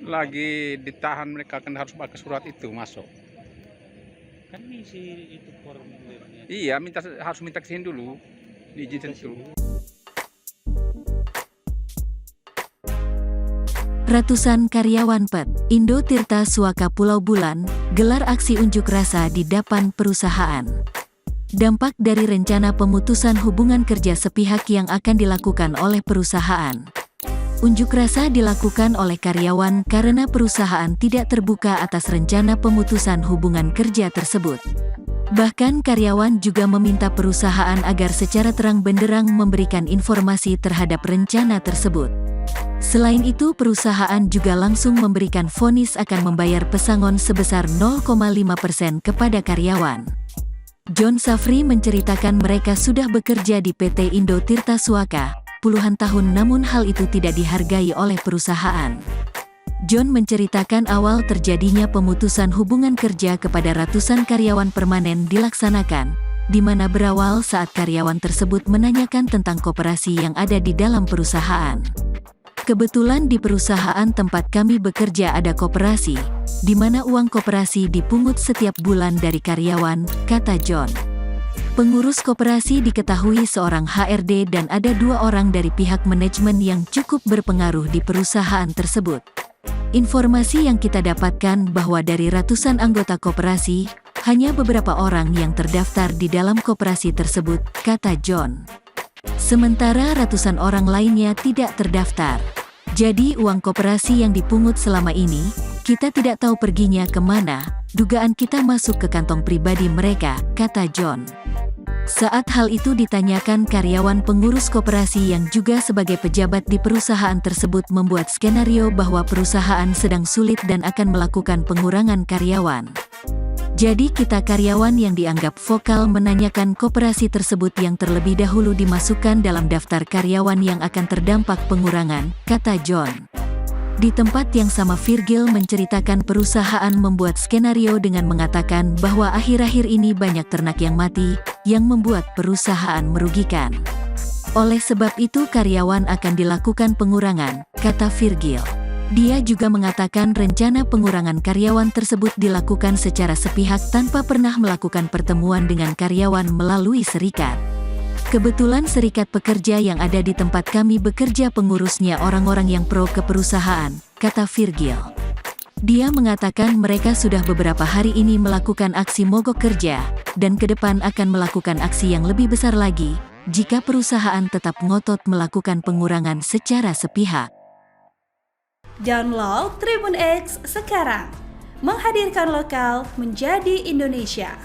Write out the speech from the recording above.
Lagi ditahan, mereka kan harus pakai surat itu masuk. Kan ngisi itu formulirnya. Iya, harus minta kesini dulu, diizinkan dulu. Ratusan karyawan PET Indo Tirta Suaka Pulau Bulan gelar aksi unjuk rasa di depan perusahaan. Dampak dari rencana pemutusan hubungan kerja sepihak yang akan dilakukan oleh perusahaan. Unjuk rasa dilakukan oleh karyawan karena perusahaan tidak terbuka atas rencana pemutusan hubungan kerja tersebut. Bahkan karyawan juga meminta perusahaan agar secara terang benderang memberikan informasi terhadap rencana tersebut. Selain itu, perusahaan juga langsung memberikan vonis akan membayar pesangon sebesar 0,5% kepada karyawan. John Safri menceritakan mereka sudah bekerja di PT Indo Tirta Suaka puluhan tahun, namun hal itu tidak dihargai oleh perusahaan. John menceritakan awal terjadinya pemutusan hubungan kerja kepada ratusan karyawan permanen dilaksanakan, di mana berawal saat karyawan tersebut menanyakan tentang koperasi yang ada di dalam perusahaan. Kebetulan di perusahaan tempat kami bekerja ada koperasi, di mana uang koperasi dipungut setiap bulan dari karyawan, kata John. Pengurus koperasi diketahui seorang HRD dan ada 2 orang dari pihak manajemen yang cukup berpengaruh di perusahaan tersebut. Informasi yang kita dapatkan bahwa dari ratusan anggota koperasi, hanya beberapa orang yang terdaftar di dalam koperasi tersebut, kata John. Sementara ratusan orang lainnya tidak terdaftar. Jadi uang koperasi yang dipungut selama ini, kita tidak tahu perginya kemana, dugaan kita masuk ke kantong pribadi mereka, kata John. Saat hal itu ditanyakan, karyawan pengurus koperasi yang juga sebagai pejabat di perusahaan tersebut membuat skenario bahwa perusahaan sedang sulit dan akan melakukan pengurangan karyawan. Jadi kita karyawan yang dianggap vokal menanyakan koperasi tersebut yang terlebih dahulu dimasukkan dalam daftar karyawan yang akan terdampak pengurangan, kata John. Di tempat yang sama, Virgil menceritakan perusahaan membuat skenario dengan mengatakan bahwa akhir-akhir ini banyak ternak yang mati, yang membuat perusahaan merugikan. Oleh sebab itu karyawan akan dilakukan pengurangan, kata Virgil. Dia juga mengatakan rencana pengurangan karyawan tersebut dilakukan secara sepihak tanpa pernah melakukan pertemuan dengan karyawan melalui serikat. Kebetulan serikat pekerja yang ada di tempat kami bekerja pengurusnya orang-orang yang pro ke perusahaan, kata Virgil. Dia mengatakan mereka sudah beberapa hari ini melakukan aksi mogok kerja, dan ke depan akan melakukan aksi yang lebih besar lagi, jika perusahaan tetap ngotot melakukan pengurangan secara sepihak. Download Tribun X sekarang, menghadirkan lokal menjadi Indonesia.